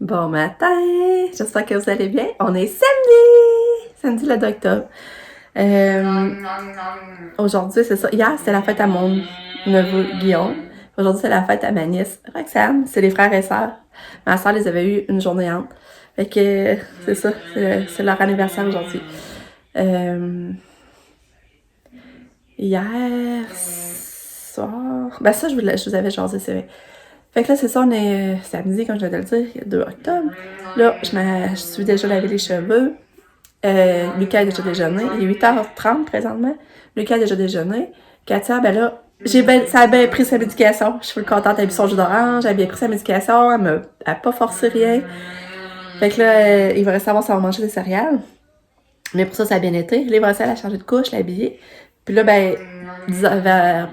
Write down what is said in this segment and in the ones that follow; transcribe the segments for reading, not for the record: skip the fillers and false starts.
Bon matin! J'espère que vous allez bien. On est samedi le 2 octobre. Aujourd'hui, c'est ça. Hier, c'était la fête à mon neveu Guillaume. Aujourd'hui, c'est la fête à ma nièce Roxane. C'est les frères et sœurs. Ma sœur les avait eu une journée entre. Fait que c'est ça. C'est leur anniversaire aujourd'hui. Hier soir... Ben ça, je vous avais jasé, c'est vrai. Fait que là, c'est ça, on est samedi, comme je viens de le dire, il y a 2 octobre. Là, je suis déjà lavé les cheveux. Lucas a déjà déjeuné. Il est 8h30 présentement. Lucas a déjà déjeuné. Katia, ben là, ça a bien pris sa médication. Je suis contente, elle a bu son jus d'orange, elle a bien pris sa médication, elle a pas forcé rien. Fait que là, il va rester à voir si elle va manger des céréales. Mais pour ça, ça a bien été. Là, il va rester à la changer de couche, l'habiller. Puis là, ben,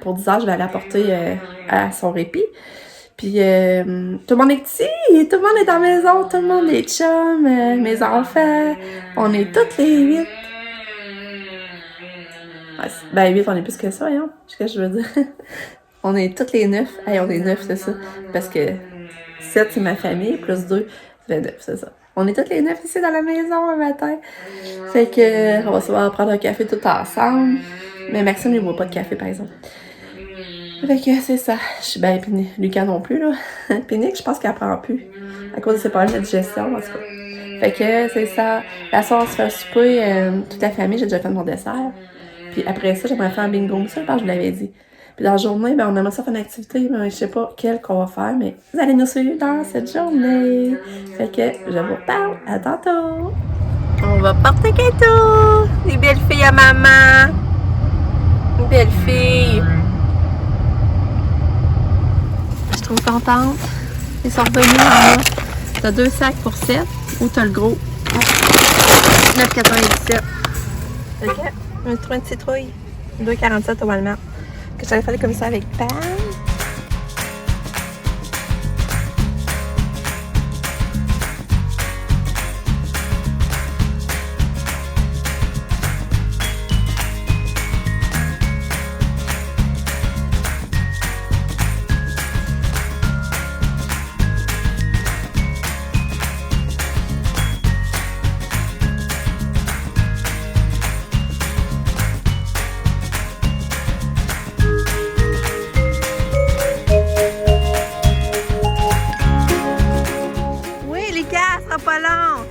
pour 10h, je vais aller apporter à son répit. Puis tout le monde est petit, tout le monde est dans la maison, tout le monde est chum, mes enfants, on est toutes les 8. Ouais, ben 8, on est plus que ça, hein, c'est ce que je veux dire. On est toutes les 9, hey, on est 9, c'est ça, parce que 7 c'est ma famille, plus 2, ça fait 9, c'est ça. On est toutes les 9 ici dans la maison un matin. Fait que on va se voir prendre un café tout ensemble, mais Maxime ne boit pas de café par exemple. Fait que c'est ça. Je suis bien puis Lucas non plus, là. Puis Nick, je pense qu'elle prend plus. À cause de ses problèmes de digestion, en tout cas. Fait que c'est ça. La soirée, on se fait un souper, toute la famille. J'ai déjà fait mon dessert. Puis après ça, j'aimerais faire un bingo, ça, parce que je vous l'avais dit. Puis dans la journée, ben, on aimerait ça faire une activité, mais je sais pas quelle qu'on va faire, mais vous allez nous suivre dans cette journée. Fait que je vous parle. À tantôt. On va porter Kato. Des belles filles à maman. Une belle fille. Je suis trop contente. Ils sont revenus en bas. T'as 2 sacs pour 7 ou t'as le gros 9,97. Ok. Je me trouve une citrouille. 2,47 au Walmart. Que j'avais fait comme ça avec Pam. Pas long.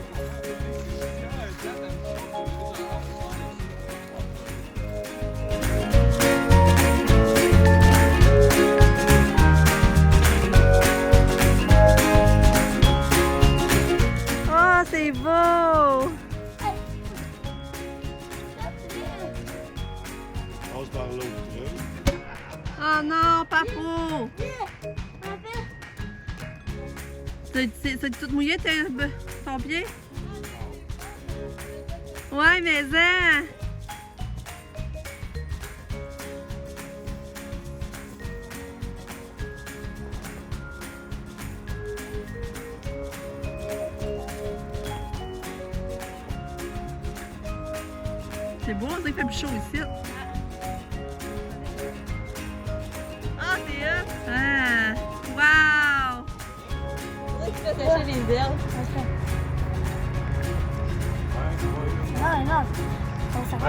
Oh, c'est beau. Oh non, papou. C'est tout mouillé ton pied? Ouais, mais c'est beau, on dirait qu'il fait plus chaud ici. Ah, c'est eux! Ah! Wow! Tu peux sécher les ailes. Non.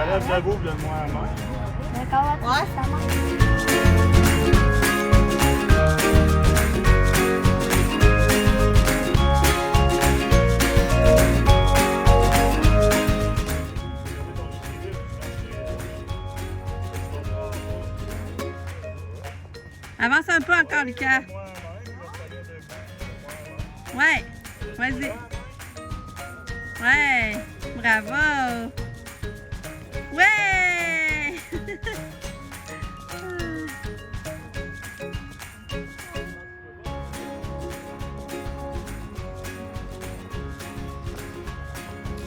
Lève la bouffe, donne-moi la main. D'accord, ouais. Ça marche. Avance un peu encore, Lucas. Ouais, vas-y. Ouais, bravo. Ouais.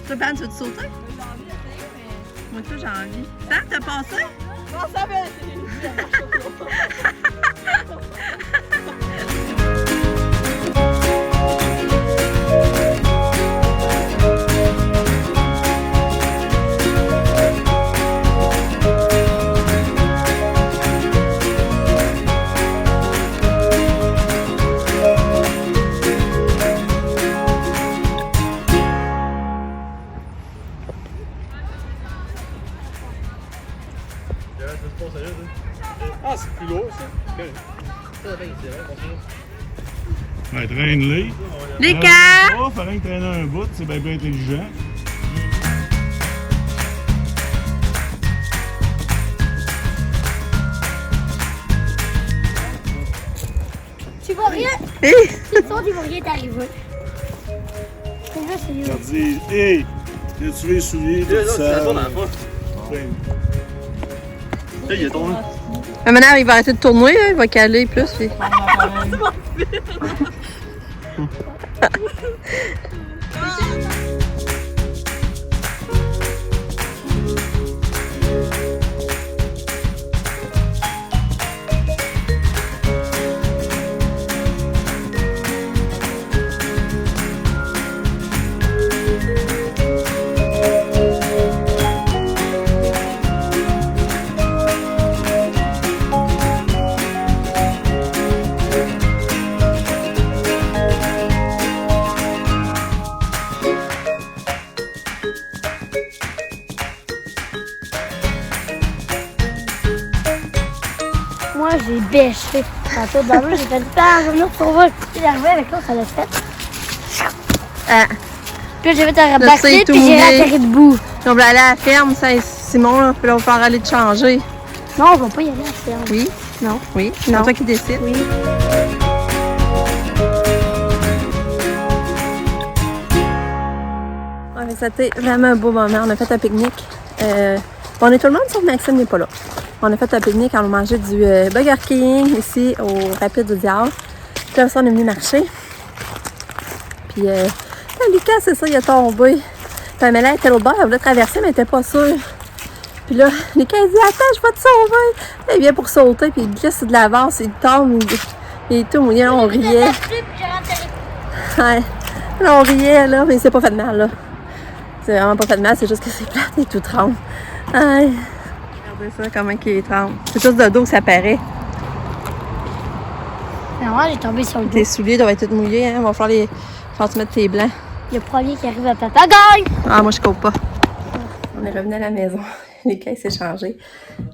Toi, Ben, tu veux te sauter? J'ai envie de faire, mais... Moi, toi, j'ai envie. Sam, t'as passé? Non, ça va, Ah, c'est plus lourd, ça. Ben, traîne-les. Les gars! Oh, fallait que traîner un bout, c'est bien intelligent. Tu vois rien? Hé! C'est toi, tu vois rien t'arriver. C'est là, c'est Je lui. leur dis, hey, tu veux les souliers, tout ça. Traîne. Hey, il est tombé. Maintenant, il va arrêter de tourner, il va caler plus. Puis... Moi, j'ai bêché. Tantôt, dans l'eau, j'ai fait le temps. Je me retrouve il est arrivé avec l'autre, ça l'a fait. Ah, Puis j'ai fait un Là, backflip, c'est tout puis j'ai mouillé. atterri debout. on va aller à la ferme, ça, Simon, là, puis là, on va falloir aller te changer. Non, on va pas y aller à la ferme. Oui? Non. Oui? C'est Non. toi qui décides. Oui. Ouais, c'était vraiment un beau moment. On a fait un pique-nique. On est tout le monde sauf Maxime n'est pas là. On a fait un pique-nique, on a mangé du Burger King ici au Rapide du Diable. Puis là, ça, on est venu marcher. Puis Lucas, c'est ça, il a tombé. Puis Amélie était l'autre bord, elle voulait traverser, mais elle était pas sûre. Puis là, Lucas, il dit « Attends, je vais te sauver! » Il vient pour sauter, puis il glisse de l'avance, il tombe, il est tout mouillé, là, on riait. Ouais. Là, on riait, là, mais c'est pas fait de mal, là. C'est vraiment pas fait de mal, c'est juste que c'est plate et tout tremble. Aïe. Regardez ça, comment il tremble. C'est juste de dos que ça paraît. Non, j'ai tombé sur le dos. Tes souliers doivent être tous mouillés, hein. Il va falloir les faire te mettre tes blancs. Le premier qui arrive à papa gagne! Ah, moi, je coupe pas. On est revenu à la maison. Les caisses s'est changé.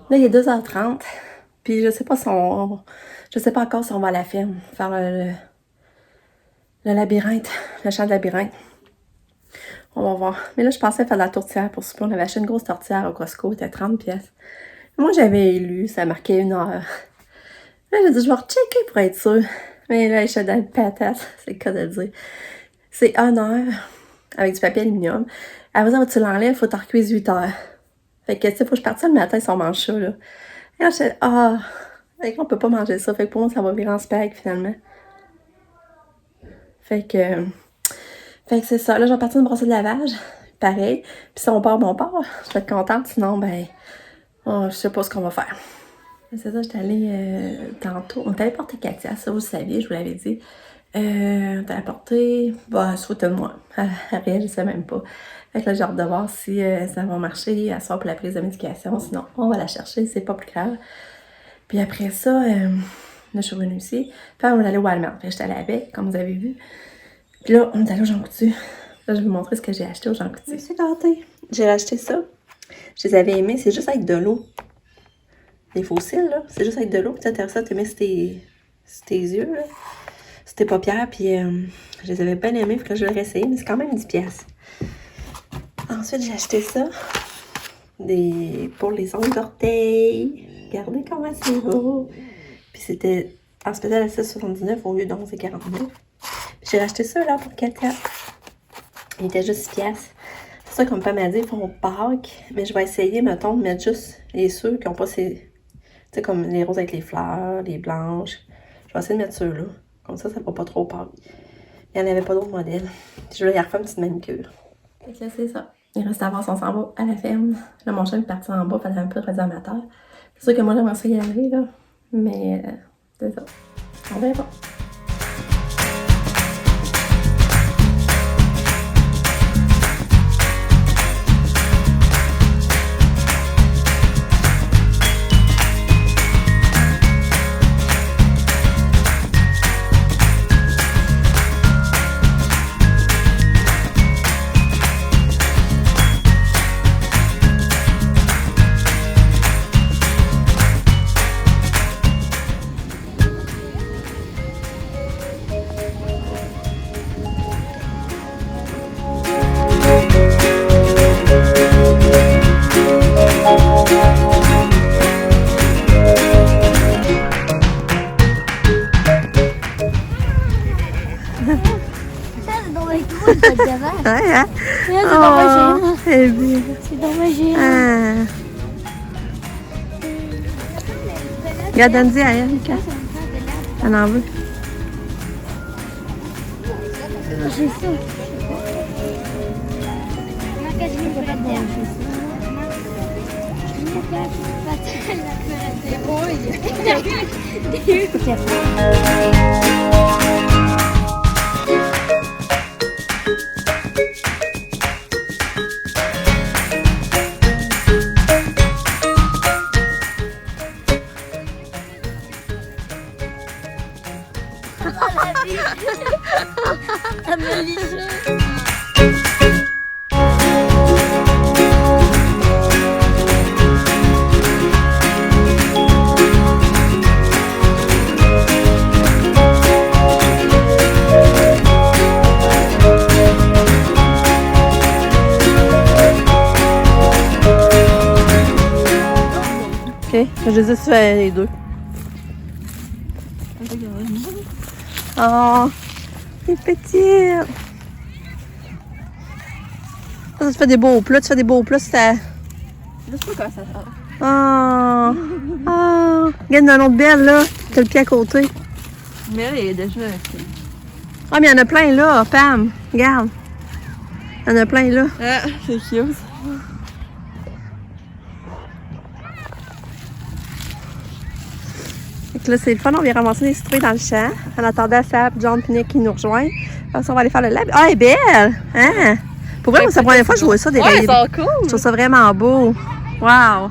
Là, il est 2h30. Puis, je sais pas si on... Je sais pas encore si on va à la ferme faire le labyrinthe, le champ de labyrinthe. On va voir. Mais là, je pensais faire de la tourtière pour souper. On avait acheté une grosse tourtière au Costco, c'était 30 pièces. Moi, j'avais lu, ça marquait 1 heure. Là, j'ai dit, je vais rechecker pour être sûre. Mais là, je suis dans le patate, c'est le cas de le dire. C'est 1 heure avec du papier aluminium. Après ça, tu l'enlèves, il faut t'en recuire 8 heures. Fait que, tu sais, faut que je parte ça le matin si on mange ça, là. Et là, je suis fait qu'on peut pas manger ça. Fait que pour moi, ça va virer en spag, finalement. Fait que c'est ça. Là, je vais partir une brossée de lavage. Pareil. Puis si on part, je vais être contente. Sinon, je sais pas ce qu'on va faire. C'est ça, j'étais allée tantôt. On est allé porter Katia, ça vous le saviez, je vous l'avais dit. On est allé porter, souhaitez de moi. Elle réagissait même pas. Fait que là, j'ai hâte de voir si ça va marcher à soir pour la prise de médication. Sinon, on va la chercher, c'est pas plus grave. Puis après ça, là, je suis revenue ici. Puis on est allé au Walmart. Fait que j'étais allée avec, comme vous avez vu. Puis là, on est allé au Jean Coutu. Là, je vais vous montrer ce que j'ai acheté au Jean Coutu. Je me suis gâtée. J'ai acheté ça. Je les avais aimés. C'est juste avec de l'eau. Les fossiles, là. C'est juste avec de l'eau. Puis tu as ça, tu mets sur tes yeux, là. Sur tes paupières. Puis je les avais bien aimés. Puis là, je vais réessayer. Mais c'est quand même 10 piastres. Ensuite, j'ai acheté ça. Pour les ongles d'orteil. Regardez comment c'est beau. Puis c'était en spécial à 6,79 au lieu de 11,49. J'ai racheté ça là pour Katia. Il était juste 6 piastres. C'est ça comme pas m'a dit, ils font Pâques. Mais je vais essayer, mettons, de mettre juste les ceux qui n'ont pas ces. Tu sais, comme les roses avec les fleurs, les blanches. Je vais essayer de mettre ceux-là. Comme ça fera pas trop Pâques. Il n'y en avait pas d'autres modèles. Puis je vais y refaire une petite manicure. Fait que là, c'est ça. Il reste à voir si on s'en va à la ferme. Là, mon chien est parti en bas, fallait un peu de réservateur. C'est sûr que moi, j'aimerais ça y aller, là. Mais c'est ça. On verra. hein? C'est dommage. Eh bien. C'est dommage. Ah. Regarde, donne-y à elle, Mika. Elle en veut. J'ai ça. Elle me liche. Ok, je les ai fait les deux. Oh, il est petit. Ça te fait des beaux plats, tu fais des beaux plats, ça. Je sais pas comment ça fait. Oh, oh. Regarde dans l'autre belle, là. T'as le pied à côté. Mais là, il est déjà. Ah, mais il y en a plein là, Pam. Regarde. Il y en a plein là. Ah, c'est cute. Fait que là, c'est le fun, on vient ramasser des citrouilles dans le champ. En attendant Sap, John et Nick qui nous rejoignent. Après ça, on va aller faire le lab. Ah, elle est belle! Hein? Pour vrai, moi, c'est la première fois que je vois ça, des Ouais, rayés. ils sont Je cool. trouve ça vraiment beau. Wow!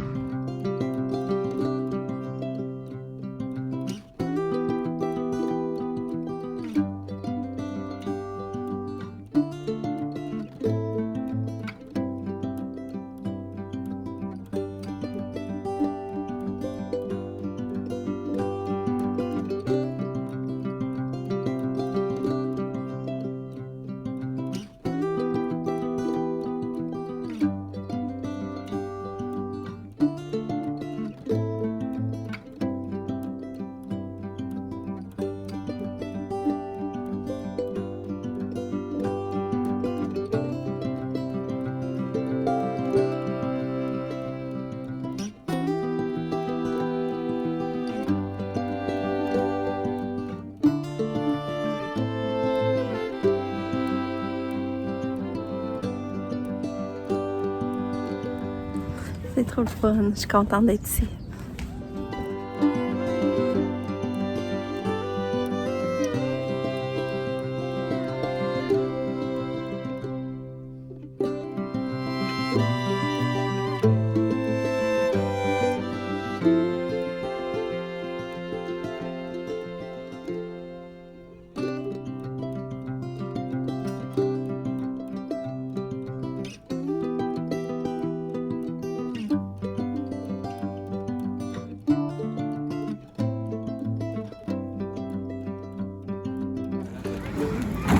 C'est trop le fun. Je suis contente d'être ici.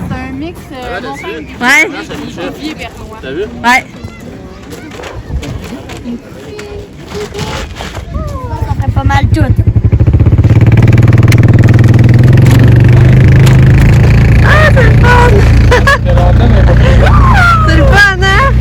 C'est un mix montagne Ouais? Vivier Bernois. T'as vu? Ouais. Ça ferait pas mal tout. Ah, c'est le fun! C'est le fun, hein?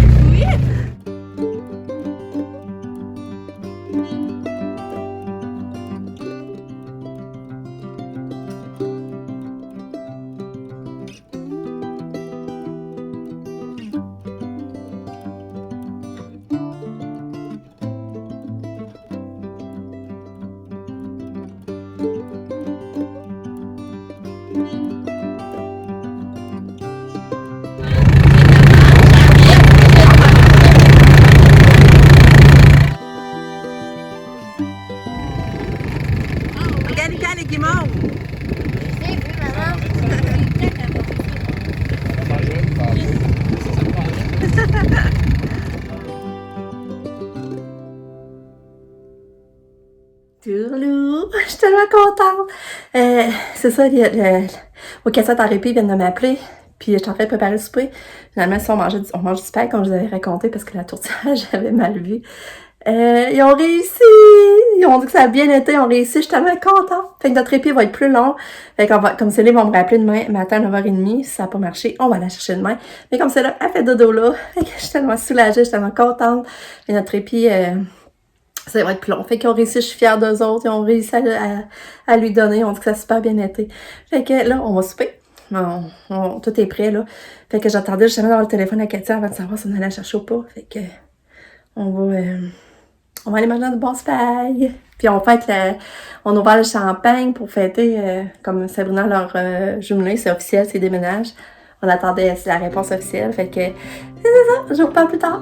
Regarde, Nicole, les guimauves. Tourlou, je suis tellement contente. C'est ça, au cassette en répit, ils viennent de m'appeler. Puis j'étais en train de préparer le souper. Finalement, si on mange du pain, comme je vous avais raconté, parce que la tourtière, j'avais mal vu. Ils ont réussi! Ils ont dit que ça a bien été, ils ont réussi, je suis tellement contente. Fait que notre épi va être plus long. Fait qu'on va, comme Céline va me rappeler demain matin à 9h30, si ça n'a pas marché, on va la chercher demain. Mais comme c'est là, elle fait dodo là. Fait que je suis tellement soulagée, je suis tellement contente. Et notre épi, ça va être plus long. Fait qu'ils ont réussi, je suis fière d'eux autres, ils ont réussi à lui donner, ils ont dit que ça a super bien été. Fait que là, on va souper. Tout est prêt, là. Fait que j'attendais justement d'avoir le téléphone à Katia avant de savoir si on allait la chercher ou pas. Fait que, on va aller manger du bon paille. Puis on on a ouvert le champagne pour fêter, comme Sabrina leur jumelé, c'est officiel, c'est déménage. On attendait la réponse officielle. Fait que, c'est ça, je vous reparle plus tard.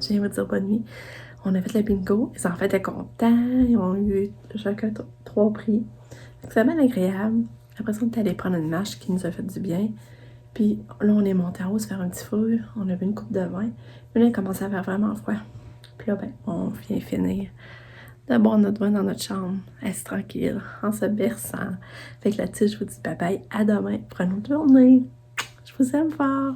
Je viens vous dire bonne nuit. On a fait le bingo. Les enfants étaient contents. Ils ont eu chacun 3 prix. C'est bien agréable. Après ça, on est allé prendre une marche qui nous a fait du bien. Puis là, on est monté en haut se faire un petit feu. On a bu une coupe de vin. Puis là, il commençait à faire vraiment froid. Puis là, ben, on vient finir de boire notre vin dans notre chambre. Être tranquille, en se berçant. Fait que là-dessus, je vous dis bye bye. À demain pour une autre journée. Je vous aime fort.